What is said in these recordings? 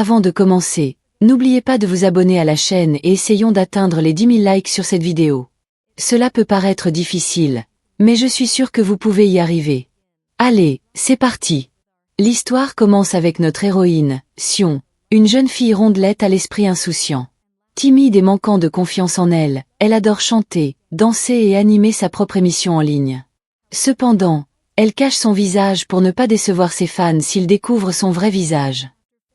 Avant de commencer, n'oubliez pas de vous abonner à la chaîne et essayons d'atteindre les 10 000 likes sur cette vidéo. Cela peut paraître difficile, mais je suis sûre que vous pouvez y arriver. Allez, c'est parti. L'histoire commence avec notre héroïne, Sion, une jeune fille rondelette à l'esprit insouciant. Timide et manquant de confiance en elle, elle adore chanter, danser et animer sa propre émission en ligne. Cependant, elle cache son visage pour ne pas décevoir ses fans s'ils découvrent son vrai visage.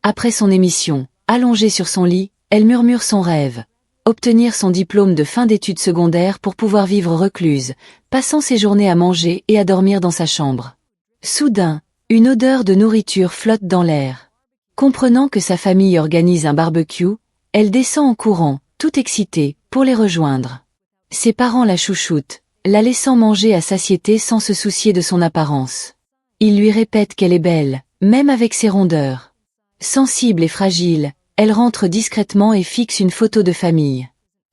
Après son émission, allongée sur son lit, elle murmure son rêve. Obtenir son diplôme de fin d'études secondaires pour pouvoir vivre recluse, passant ses journées à manger et à dormir dans sa chambre. Soudain, une odeur de nourriture flotte dans l'air. Comprenant que sa famille organise un barbecue, elle descend en courant, toute excitée, pour les rejoindre. Ses parents la chouchoutent, la laissant manger à satiété sans se soucier de son apparence. Ils lui répètent qu'elle est belle, même avec ses rondeurs. Sensible et fragile, elle rentre discrètement et fixe une photo de famille.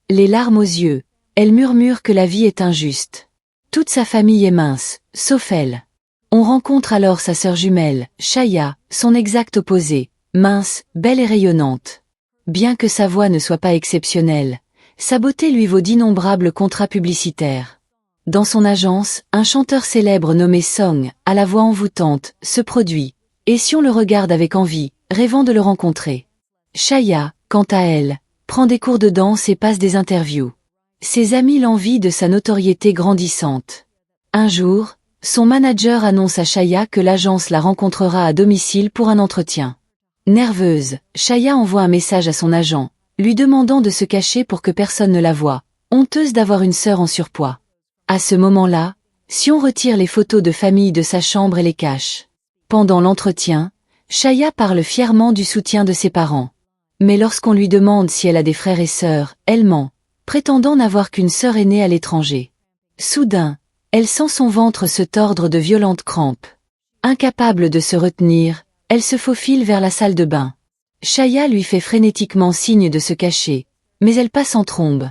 Les larmes aux yeux, elle murmure que la vie est injuste. Toute sa famille est mince, sauf elle. On rencontre alors sa sœur jumelle, Chaya, son exact opposé, mince, belle et rayonnante. Bien que sa voix ne soit pas exceptionnelle, sa beauté lui vaut d'innombrables contrats publicitaires. Dans son agence, un chanteur célèbre nommé Song, à la voix envoûtante, se produit, et Sion le regarde avec envie, rêvant de le rencontrer. Chaya, quant à elle, prend des cours de danse et passe des interviews. Ses amis l'envient de sa notoriété grandissante. Un jour, son manager annonce à Chaya que l'agence la rencontrera à domicile pour un entretien. Nerveuse, Chaya envoie un message à son agent, lui demandant de se cacher pour que personne ne la voie, honteuse d'avoir une sœur en surpoids. À ce moment-là, Sion retire les photos de famille de sa chambre et les cache. Pendant l'entretien, Chaya parle fièrement du soutien de ses parents. Mais lorsqu'on lui demande si elle a des frères et sœurs, elle ment, prétendant n'avoir qu'une sœur aînée à l'étranger. Soudain, elle sent son ventre se tordre de violentes crampes. Incapable de se retenir, elle se faufile vers la salle de bain. Chaya lui fait frénétiquement signe de se cacher, mais elle passe en trombe.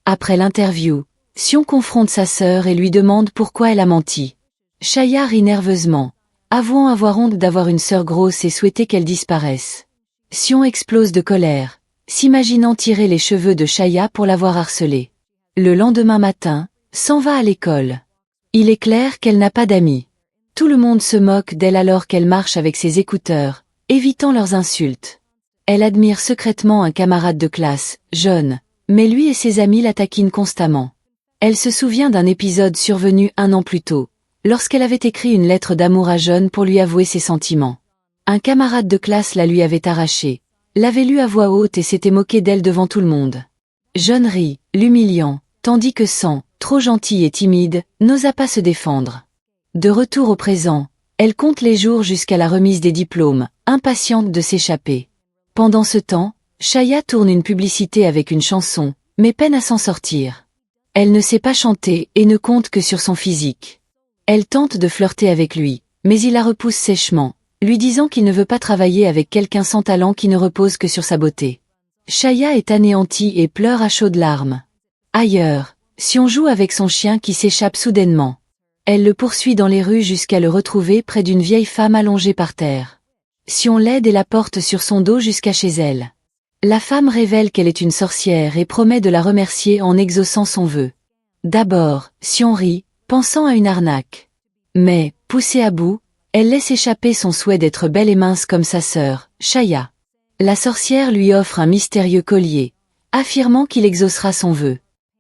Après l'interview, Sion confronte sa sœur et lui demande pourquoi elle a menti. Chaya rit nerveusement, avouant avoir honte d'avoir une sœur grosse et souhaiter qu'elle disparaisse. Sion explose de colère, s'imaginant tirer les cheveux de Chaya pour l'avoir harcelée. Le lendemain matin, s'en va à l'école. Il est clair qu'elle n'a pas d'amis. Tout le monde se moque d'elle alors qu'elle marche avec ses écouteurs, évitant leurs insultes. Elle admire secrètement un camarade de classe, jeune, mais lui et ses amis la taquinent constamment. Elle se souvient d'un épisode survenu 1 an plus tôt, lorsqu'elle avait écrit une lettre d'amour à John pour lui avouer ses sentiments. Un camarade de classe la lui avait arrachée, l'avait lue à voix haute et s'était moqué d'elle devant tout le monde. John rit, l'humiliant, tandis que Sam, trop gentil et timide, n'osa pas se défendre. De retour au présent, elle compte les jours jusqu'à la remise des diplômes, impatiente de s'échapper. Pendant ce temps, Chaya tourne une publicité avec une chanson, mais peine à s'en sortir. Elle ne sait pas chanter et ne compte que sur son physique. Elle tente de flirter avec lui, mais il la repousse sèchement, lui disant qu'il ne veut pas travailler avec quelqu'un sans talent qui ne repose que sur sa beauté. Chaya est anéantie et pleure à chaudes larmes. Ailleurs, Sion joue avec son chien qui s'échappe soudainement. Elle le poursuit dans les rues jusqu'à le retrouver près d'une vieille femme allongée par terre. Sion l'aide et la porte sur son dos jusqu'à chez elle. La femme révèle qu'elle est une sorcière et promet de la remercier en exaucant son vœu. D'abord, Sion rit, pensant à une arnaque. Mais, poussée à bout, elle laisse échapper son souhait d'être belle et mince comme sa sœur, Chaya. La sorcière lui offre un mystérieux collier, affirmant qu'il exaucera son vœu.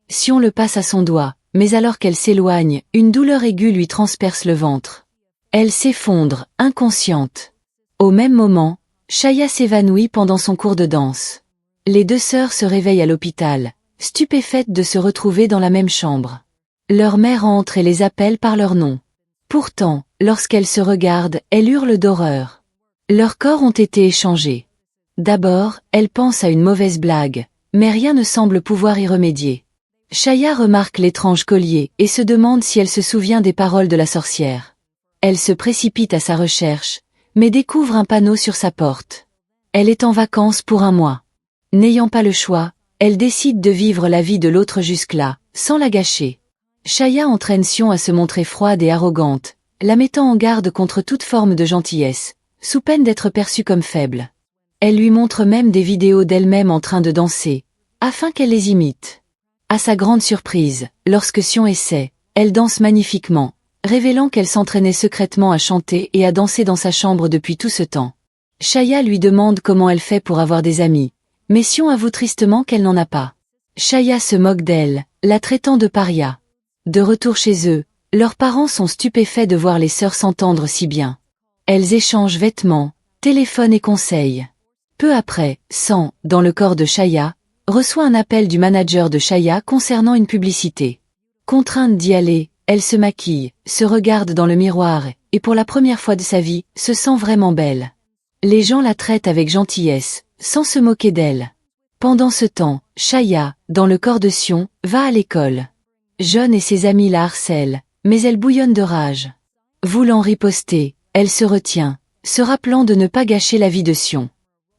Sion le passe à son doigt, mais alors qu'elle s'éloigne, une douleur aiguë lui transperce le ventre. Elle s'effondre, inconsciente. Au même moment, Chaya s'évanouit pendant son cours de danse. Les deux sœurs se réveillent à l'hôpital, stupéfaites de se retrouver dans la même chambre. Leur mère entre et les appelle par leur nom. Pourtant, lorsqu'elles se regardent, elles hurlent d'horreur. Leurs corps ont été échangés. D'abord, elles pensent à une mauvaise blague, mais rien ne semble pouvoir y remédier. Chaya remarque l'étrange collier et se demande si elle se souvient des paroles de la sorcière. Elle se précipite à sa recherche, mais découvre un panneau sur sa porte. Elle est en vacances pour 1 mois. N'ayant pas le choix, elle décide de vivre la vie de l'autre jusque-là, sans la gâcher. Chaya entraîne Sion à se montrer froide et arrogante, la mettant en garde contre toute forme de gentillesse, sous peine d'être perçue comme faible. Elle lui montre même des vidéos d'elle-même en train de danser, afin qu'elle les imite. À sa grande surprise, lorsque Sion essaie, elle danse magnifiquement, révélant qu'elle s'entraînait secrètement à chanter et à danser dans sa chambre depuis tout ce temps. Chaya lui demande comment elle fait pour avoir des amis, mais Sion avoue tristement qu'elle n'en a pas. Chaya se moque d'elle, la traitant de paria. De retour chez eux, leurs parents sont stupéfaits de voir les sœurs s'entendre si bien. Elles échangent vêtements, téléphones et conseils. Peu après, Sang, dans le corps de Chaya, reçoit un appel du manager de Chaya concernant une publicité. Contrainte d'y aller, elle se maquille, se regarde dans le miroir et pour la première fois de sa vie, se sent vraiment belle. Les gens la traitent avec gentillesse, sans se moquer d'elle. Pendant ce temps, Chaya, dans le corps de Sion, va à l'école. John et ses amis la harcèlent, mais elle bouillonne de rage. Voulant riposter, elle se retient, se rappelant de ne pas gâcher la vie de Sion.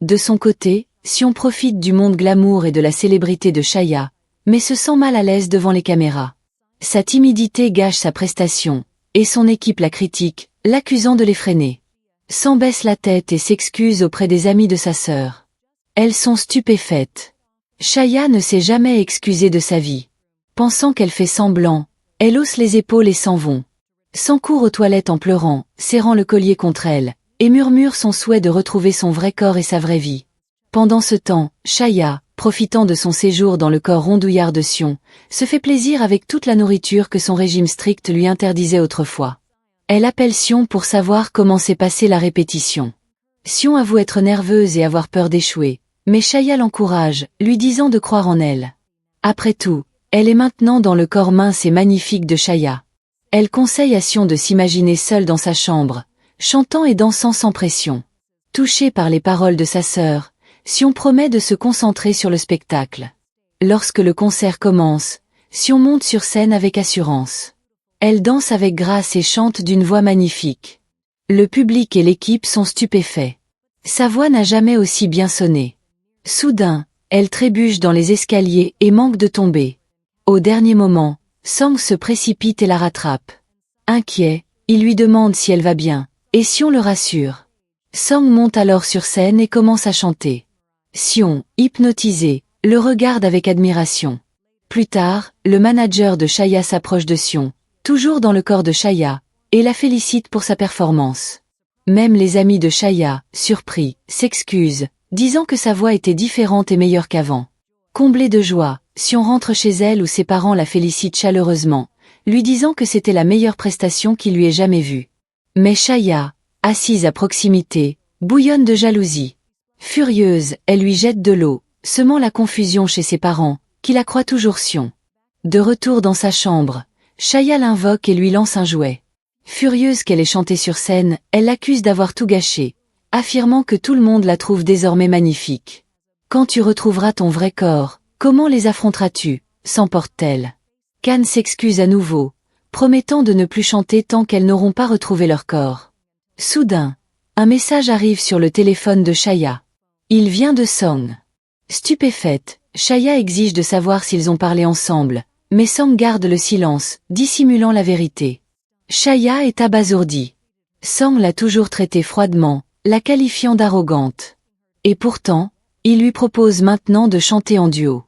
De son côté, Sion profite du monde glamour et de la célébrité de Chaya, mais se sent mal à l'aise devant les caméras. Sa timidité gâche sa prestation, et son équipe la critique, l'accusant de l'effréner. Sang baisse la tête et s'excuse auprès des amis de sa sœur. Elles sont stupéfaites. Chaya ne s'est jamais excusée de sa vie. Pensant qu'elle fait semblant, elle hausse les épaules et s'en vont. Sang court aux toilettes en pleurant, serrant le collier contre elle, et murmure son souhait de retrouver son vrai corps et sa vraie vie. Pendant ce temps, Chaya, profitant de son séjour dans le corps rondouillard de Sion, se fait plaisir avec toute la nourriture que son régime strict lui interdisait autrefois. Elle appelle Sion pour savoir comment s'est passée la répétition. Sion avoue être nerveuse et avoir peur d'échouer, mais Chaya l'encourage, lui disant de croire en elle. Après tout, elle est maintenant dans le corps mince et magnifique de Chaya. Elle conseille à Sion de s'imaginer seule dans sa chambre, chantant et dansant sans pression. Touchée par les paroles de sa sœur, Sion promet de se concentrer sur le spectacle. Lorsque le concert commence, Sion monte sur scène avec assurance. Elle danse avec grâce et chante d'une voix magnifique. Le public et l'équipe sont stupéfaits. Sa voix n'a jamais aussi bien sonné. Soudain, elle trébuche dans les escaliers et manque de tomber. Au dernier moment, Sang se précipite et la rattrape. Inquiet, il lui demande si elle va bien, et Sion le rassure. Sang monte alors sur scène et commence à chanter. Sion, hypnotisé, le regarde avec admiration. Plus tard, le manager de Chaya s'approche de Sion, toujours dans le corps de Chaya, et la félicite pour sa performance. Même les amis de Chaya, surpris, s'excusent, disant que sa voix était différente et meilleure qu'avant. Comblée de joie, Sion rentre chez elle où ses parents la félicitent chaleureusement, lui disant que c'était la meilleure prestation qu'il lui ait jamais vue. Mais Chaya, assise à proximité, bouillonne de jalousie. Furieuse, elle lui jette de l'eau, semant la confusion chez ses parents, qui la croient toujours Sion. De retour dans sa chambre, Chaya l'invoque et lui lance un jouet. Furieuse qu'elle ait chanté sur scène, elle l'accuse d'avoir tout gâché, affirmant que tout le monde la trouve désormais magnifique. Quand tu retrouveras ton vrai corps, comment les affronteras-tu, s'emporte-t-elle. Can s'excuse à nouveau, promettant de ne plus chanter tant qu'elles n'auront pas retrouvé leur corps. Soudain, un message arrive sur le téléphone de Chaya. Il vient de Sang. Stupéfaite, Chaya exige de savoir s'ils ont parlé ensemble, mais Sang garde le silence, dissimulant la vérité. Chaya est abasourdie. Sang l'a toujours traitée froidement, la qualifiant d'arrogante. Et pourtant, il lui propose maintenant de chanter en duo.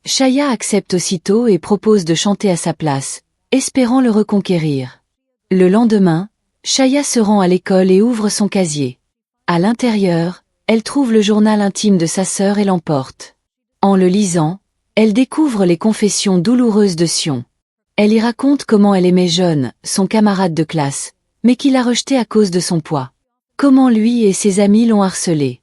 Chaya accepte aussitôt et propose de chanter à sa place, espérant le reconquérir. Le lendemain, Chaya se rend à l'école et ouvre son casier. À l'intérieur, elle trouve le journal intime de sa sœur et l'emporte. En le lisant, elle découvre les confessions douloureuses de Sion. Elle y raconte comment elle aimait John, son camarade de classe, mais qu'il a rejeté à cause de son poids. Comment lui et ses amis l'ont harcelé.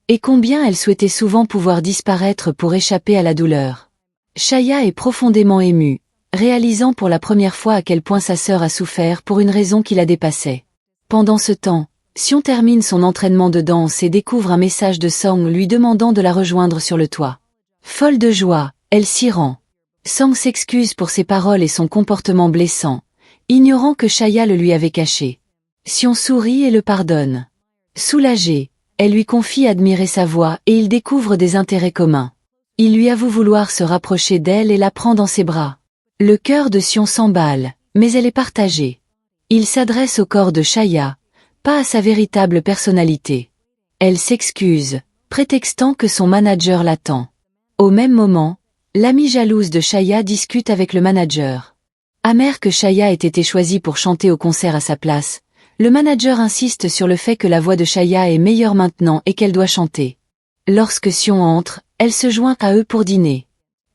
Et combien elle souhaitait souvent pouvoir disparaître pour échapper à la douleur. Chaya est profondément émue, réalisant pour la première fois à quel point sa sœur a souffert pour une raison qui la dépassait. Pendant ce temps, Sion termine son entraînement de danse et découvre un message de Sang lui demandant de la rejoindre sur le toit. Folle de joie, elle s'y rend. Sang s'excuse pour ses paroles et son comportement blessant, ignorant que Chaya le lui avait caché. Sion sourit et le pardonne. Soulagée, elle lui confie admirer sa voix et ils découvrent des intérêts communs. Il lui avoue vouloir se rapprocher d'elle et la prend dans ses bras. Le cœur de Sion s'emballe, mais elle est partagée. Il s'adresse au corps de Chaya, pas à sa véritable personnalité. Elle s'excuse, prétextant que son manager l'attend. Au même moment, l'amie jalouse de Chaya discute avec le manager. Amer que Chaya ait été choisie pour chanter au concert à sa place, le manager insiste sur le fait que la voix de Chaya est meilleure maintenant et qu'elle doit chanter. Lorsque Sion entre, elle se joint à eux pour dîner.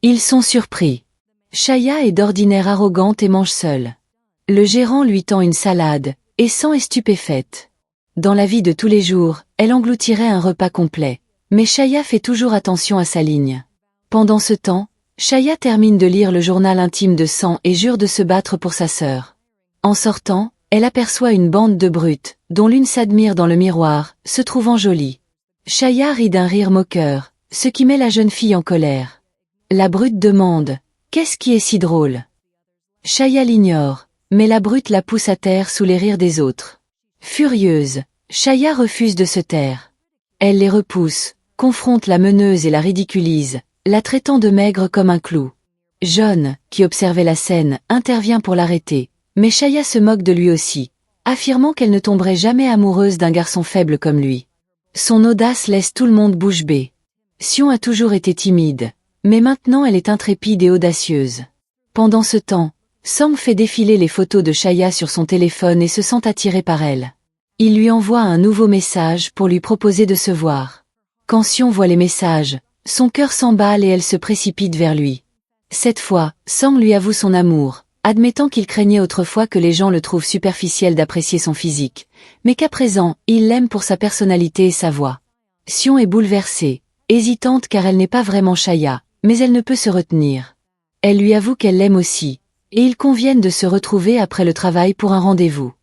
Ils sont surpris. Chaya est d'ordinaire arrogante et mange seule. Le gérant lui tend une salade, et San est stupéfaite. Dans la vie de tous les jours, elle engloutirait un repas complet, mais Chaya fait toujours attention à sa ligne. Pendant ce temps, Chaya termine de lire le journal intime de San et jure de se battre pour sa sœur. En sortant, elle aperçoit une bande de brutes, dont l'une s'admire dans le miroir, se trouvant jolie. Chaya rit d'un rire moqueur, ce qui met la jeune fille en colère. La brute demande « Qu'est-ce qui est si drôle ?» Chaya l'ignore, mais la brute la pousse à terre sous les rires des autres. Furieuse, Chaya refuse de se taire. Elle les repousse, confronte la meneuse et la ridiculise, la traitant de maigre comme un clou. John, qui observait la scène, intervient pour l'arrêter, mais Chaya se moque de lui aussi, affirmant qu'elle ne tomberait jamais amoureuse d'un garçon faible comme lui. Son audace laisse tout le monde bouche bée. Sion a toujours été timide, mais maintenant elle est intrépide et audacieuse. Pendant ce temps, Sang fait défiler les photos de Chaya sur son téléphone et se sent attiré par elle. Il lui envoie un nouveau message pour lui proposer de se voir. Quand Sion voit les messages, son cœur s'emballe et elle se précipite vers lui. Cette fois, Sang lui avoue son amour, admettant qu'il craignait autrefois que les gens le trouvent superficiel d'apprécier son physique, mais qu'à présent, il l'aime pour sa personnalité et sa voix. Sion est bouleversée, hésitante car elle n'est pas vraiment Chaya, mais elle ne peut se retenir. Elle lui avoue qu'elle l'aime aussi, et ils conviennent de se retrouver après le travail pour un rendez-vous.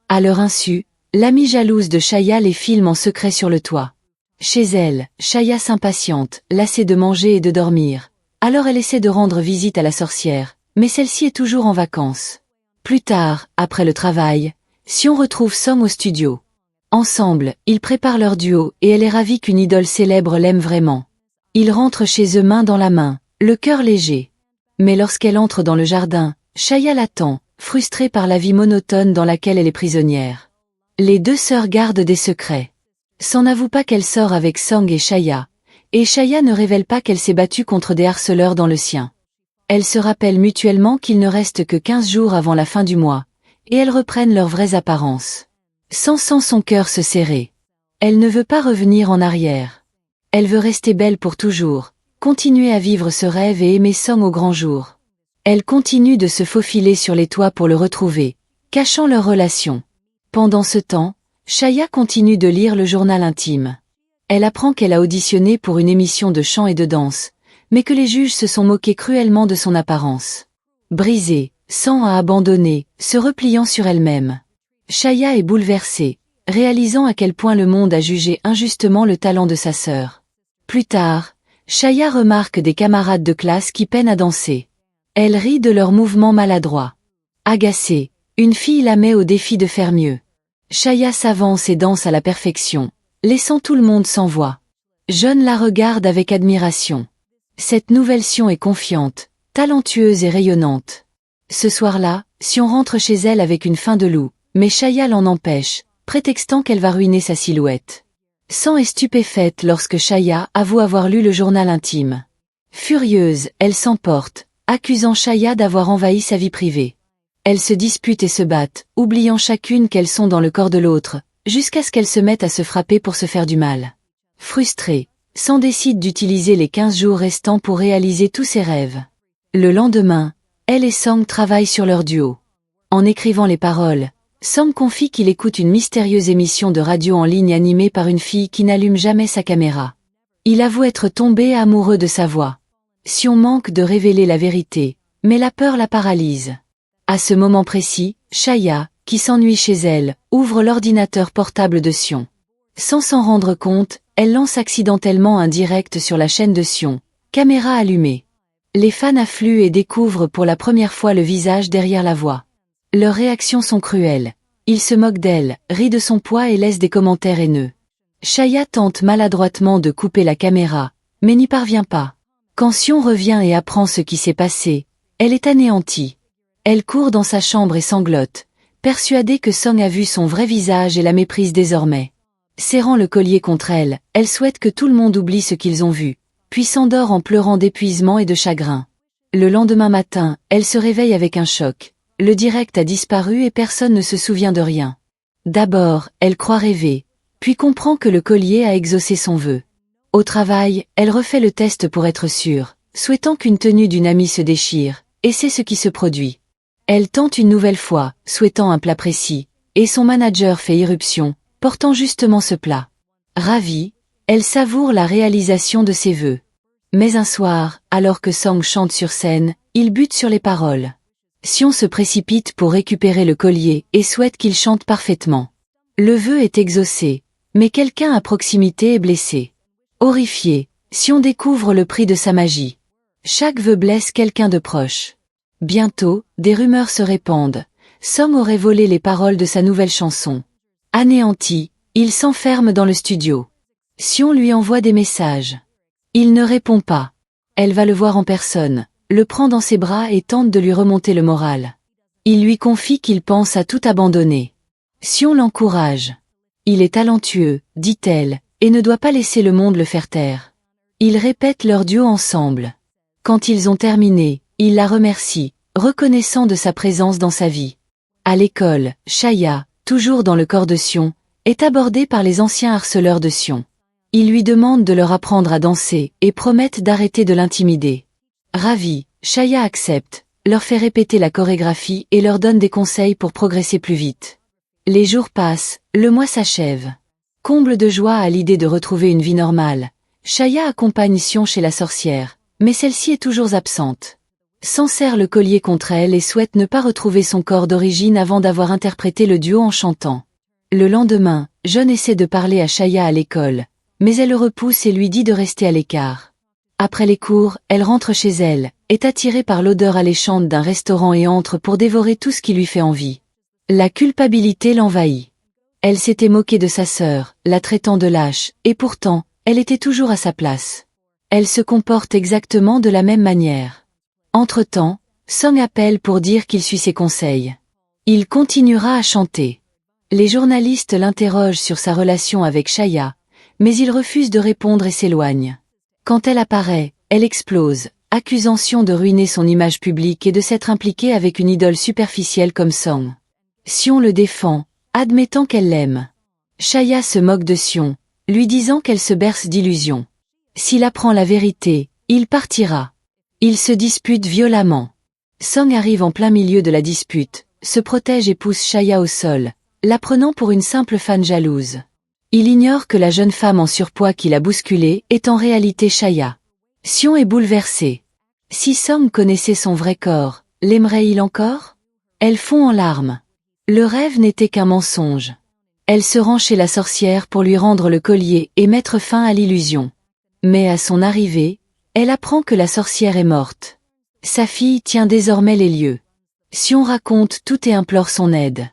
À leur insu, l'amie jalouse de Chaya les filme en secret sur le toit. Chez elle, Chaya s'impatiente, lassée de manger et de dormir. Alors elle essaie de rendre visite à la sorcière, mais celle-ci est toujours en vacances. Plus tard, après le travail, Sion retrouve Song au studio. Ensemble, ils préparent leur duo et elle est ravie qu'une idole célèbre l'aime vraiment. Ils rentrent chez eux main dans la main, le cœur léger. Mais lorsqu'elle entre dans le jardin, Chaya l'attend, frustrée par la vie monotone dans laquelle elle est prisonnière. Les deux sœurs gardent des secrets. San n'avoue pas qu'elle sort avec Sang et Chaya ne révèle pas qu'elle s'est battue contre des harceleurs dans le sien. Elles se rappellent mutuellement qu'il ne reste que 15 jours avant la fin du mois, et elles reprennent leurs vraies apparences. San sent son cœur se serrer. Elle ne veut pas revenir en arrière. Elle veut rester belle pour toujours, continuer à vivre ce rêve et aimer Sang au grand jour. Elle continue de se faufiler sur les toits pour le retrouver, cachant leur relation. Pendant ce temps, Chaya continue de lire le journal intime. Elle apprend qu'elle a auditionné pour une émission de chant et de danse, mais que les juges se sont moqués cruellement de son apparence. Brisée, Sang a abandonné, se repliant sur elle-même. Chaya est bouleversée, réalisant à quel point le monde a jugé injustement le talent de sa sœur. Plus tard, Chaya remarque des camarades de classe qui peinent à danser. Elle rit de leurs mouvements maladroits. Agacée, une fille la met au défi de faire mieux. Chaya s'avance et danse à la perfection, laissant tout le monde sans voix. John la regarde avec admiration. Cette nouvelle Sion est confiante, talentueuse et rayonnante. Ce soir-là, Sion rentre chez elle avec une faim de loup, mais Chaya l'en empêche, prétextant qu'elle va ruiner sa silhouette. Sang est stupéfaite lorsque Chaya avoue avoir lu le journal intime. Furieuse, elle s'emporte, accusant Chaya d'avoir envahi sa vie privée. Elles se disputent et se battent, oubliant chacune qu'elles sont dans le corps de l'autre, jusqu'à ce qu'elles se mettent à se frapper pour se faire du mal. Frustrée, Sang décide d'utiliser les 15 jours restants pour réaliser tous ses rêves. Le lendemain, elle et Sang travaillent sur leur duo. En écrivant les paroles, Sang confie qu'il écoute une mystérieuse émission de radio en ligne animée par une fille qui n'allume jamais sa caméra. Il avoue être tombé amoureux de sa voix. Sion manque de révéler la vérité, mais la peur la paralyse. À ce moment précis, Chaya, qui s'ennuie chez elle, ouvre l'ordinateur portable de Sion. Sans s'en rendre compte, elle lance accidentellement un direct sur la chaîne de Sion, caméra allumée. Les fans affluent et découvrent pour la première fois le visage derrière la voix. Leurs réactions sont cruelles. Ils se moquent d'elle, rient de son poids et laissent des commentaires haineux. Chaya tente maladroitement de couper la caméra, mais n'y parvient pas. Quand Sion revient et apprend ce qui s'est passé, elle est anéantie. Elle court dans sa chambre et sanglote, persuadée que Sang a vu son vrai visage et la méprise désormais. Serrant le collier contre elle, elle souhaite que tout le monde oublie ce qu'ils ont vu, puis s'endort en pleurant d'épuisement et de chagrin. Le lendemain matin, elle se réveille avec un choc. Le direct a disparu et personne ne se souvient de rien. D'abord, elle croit rêver, puis comprend que le collier a exaucé son vœu. Au travail, elle refait le test pour être sûre, souhaitant qu'une tenue d'une amie se déchire, et c'est ce qui se produit. Elle tente une nouvelle fois, souhaitant un plat précis, et son manager fait irruption, portant justement ce plat. Ravie, elle savoure la réalisation de ses vœux. Mais un soir, alors que Song chante sur scène, il bute sur les paroles. Sion se précipite pour récupérer le collier et souhaite qu'il chante parfaitement. Le vœu est exaucé, mais quelqu'un à proximité est blessé. Horrifié, Sion découvre le prix de sa magie. Chaque vœu blesse quelqu'un de proche. Bientôt, des rumeurs se répandent. Song aurait volé les paroles de sa nouvelle chanson. Anéanti, il s'enferme dans le studio. Sion lui envoie des messages. Il ne répond pas. Elle va le voir en personne, le prend dans ses bras et tente de lui remonter le moral. Il lui confie qu'il pense à tout abandonner. Sion l'encourage. Il est talentueux, dit-elle, et ne doit pas laisser le monde le faire taire. Ils répètent leur duo ensemble. Quand ils ont terminé, il la remercie, reconnaissant de sa présence dans sa vie. À l'école, Chaya, toujours dans le corps de Sion, est abordée par les anciens harceleurs de Sion. Ils lui demandent de leur apprendre à danser et promettent d'arrêter de l'intimider. Ravie, Chaya accepte, leur fait répéter la chorégraphie et leur donne des conseils pour progresser plus vite. Les jours passent, le mois s'achève. Comble de joie à l'idée de retrouver une vie normale, Chaya accompagne Sion chez la sorcière, mais celle-ci est toujours absente. S'en serre le collier contre elle et souhaite ne pas retrouver son corps d'origine avant d'avoir interprété le duo en chantant. Le lendemain, John essaie de parler à Chaya à l'école, mais elle le repousse et lui dit de rester à l'écart. Après les cours, elle rentre chez elle, est attirée par l'odeur alléchante d'un restaurant et entre pour dévorer tout ce qui lui fait envie. La culpabilité l'envahit. Elle s'était moquée de sa sœur, la traitant de lâche, et pourtant, elle était toujours à sa place. Elle se comporte exactement de la même manière. Entre-temps, Song appelle pour dire qu'il suit ses conseils. Il continuera à chanter. Les journalistes l'interrogent sur sa relation avec Chaya, mais il refuse de répondre et s'éloigne. Quand elle apparaît, elle explose, accusant Sion de ruiner son image publique et de s'être impliquée avec une idole superficielle comme Song. Sion le défend, admettant qu'elle l'aime. Chaya se moque de Sion, lui disant qu'elle se berce d'illusions. S'il apprend la vérité, il partira. Ils se disputent violemment. Song arrive en plein milieu de la dispute, se protège et pousse Chaya au sol, la prenant pour une simple fan jalouse. Il ignore que la jeune femme en surpoids qui l'a bousculée est en réalité Chaya. Sion est bouleversée. Si Song connaissait son vrai corps, l'aimerait-il encore? Elle fond en larmes. Le rêve n'était qu'un mensonge. Elle se rend chez la sorcière pour lui rendre le collier et mettre fin à l'illusion. Mais à son arrivée, elle apprend que la sorcière est morte. Sa fille tient désormais les lieux. Sion raconte tout et implore son aide.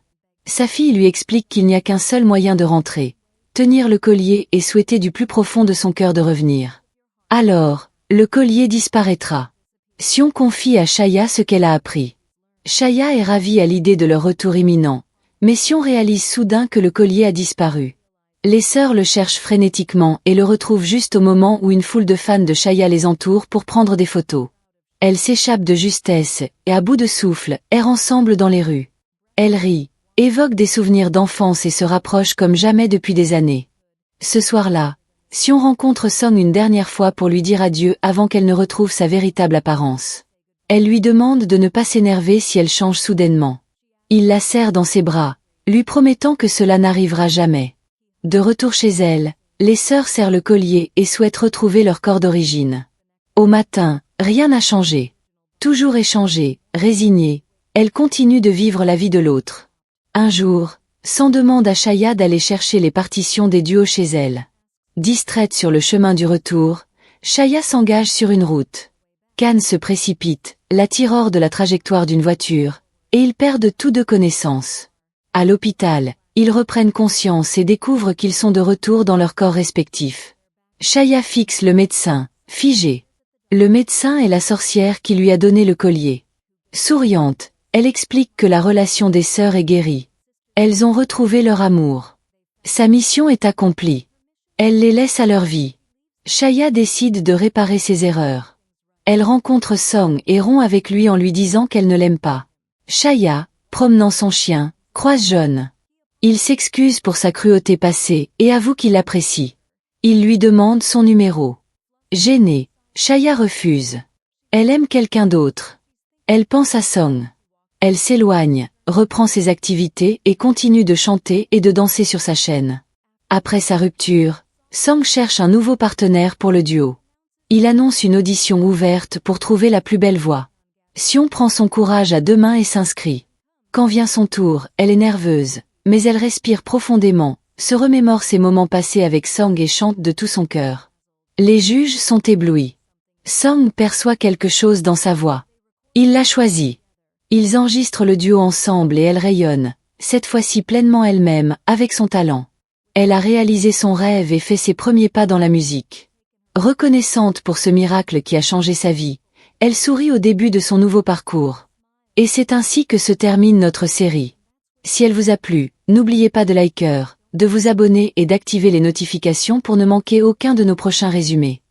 Sa fille lui explique qu'il n'y a qu'un seul moyen de rentrer. Tenir le collier et souhaiter du plus profond de son cœur de revenir. Alors, le collier disparaîtra. Sion confie à Chaya ce qu'elle a appris. Chaya est ravie à l'idée de leur retour imminent, mais Sion réalise soudain que le collier a disparu. Les sœurs le cherchent frénétiquement et le retrouvent juste au moment où une foule de fans de Chaya les entoure pour prendre des photos. Elles s'échappent de justesse et à bout de souffle, errent ensemble dans les rues. Elles rient, évoquent des souvenirs d'enfance et se rapprochent comme jamais depuis des années. Ce soir-là, Sion rencontre Song une dernière fois pour lui dire adieu avant qu'elle ne retrouve sa véritable apparence. Elle lui demande de ne pas s'énerver si elle change soudainement. Il la serre dans ses bras, lui promettant que cela n'arrivera jamais. De retour chez elle, les sœurs serrent le collier et souhaitent retrouver leur corps d'origine. Au matin, rien n'a changé. Toujours échangées, résignées, elles continuent de vivre la vie de l'autre. Un jour, Song demande à Chaya d'aller chercher les partitions des duos chez elle. Distraite sur le chemin du retour, Chaya s'engage sur une route. Kan se précipite, la tire hors de la trajectoire d'une voiture, et ils perdent tous deux connaissance. À l'hôpital, ils reprennent conscience et découvrent qu'ils sont de retour dans leurs corps respectifs. Chaya fixe le médecin, figé. Le médecin est la sorcière qui lui a donné le collier. Souriante, elle explique que la relation des sœurs est guérie. Elles ont retrouvé leur amour. Sa mission est accomplie. Elle les laisse à leur vie. Chaya décide de réparer ses erreurs. Elle rencontre Song et rompt avec lui en lui disant qu'elle ne l'aime pas. Chaya, promenant son chien, croise John. Il s'excuse pour sa cruauté passée et avoue qu'il l'apprécie. Il lui demande son numéro. Gênée, Chaya refuse. Elle aime quelqu'un d'autre. Elle pense à Song. Elle s'éloigne, reprend ses activités et continue de chanter et de danser sur sa chaîne. Après sa rupture, Song cherche un nouveau partenaire pour le duo. Il annonce une audition ouverte pour trouver la plus belle voix. Sion prend son courage à 2 mains et s'inscrit. Quand vient son tour, elle est nerveuse, mais elle respire profondément, se remémore ses moments passés avec Song et chante de tout son cœur. Les juges sont éblouis. Song perçoit quelque chose dans sa voix. Il l'a choisie. Ils enregistrent le duo ensemble et elle rayonne, cette fois-ci pleinement elle-même, avec son talent. Elle a réalisé son rêve et fait ses premiers pas dans la musique. Reconnaissante pour ce miracle qui a changé sa vie, elle sourit au début de son nouveau parcours. Et c'est ainsi que se termine notre série. Si elle vous a plu, n'oubliez pas de liker, de vous abonner et d'activer les notifications pour ne manquer aucun de nos prochains résumés.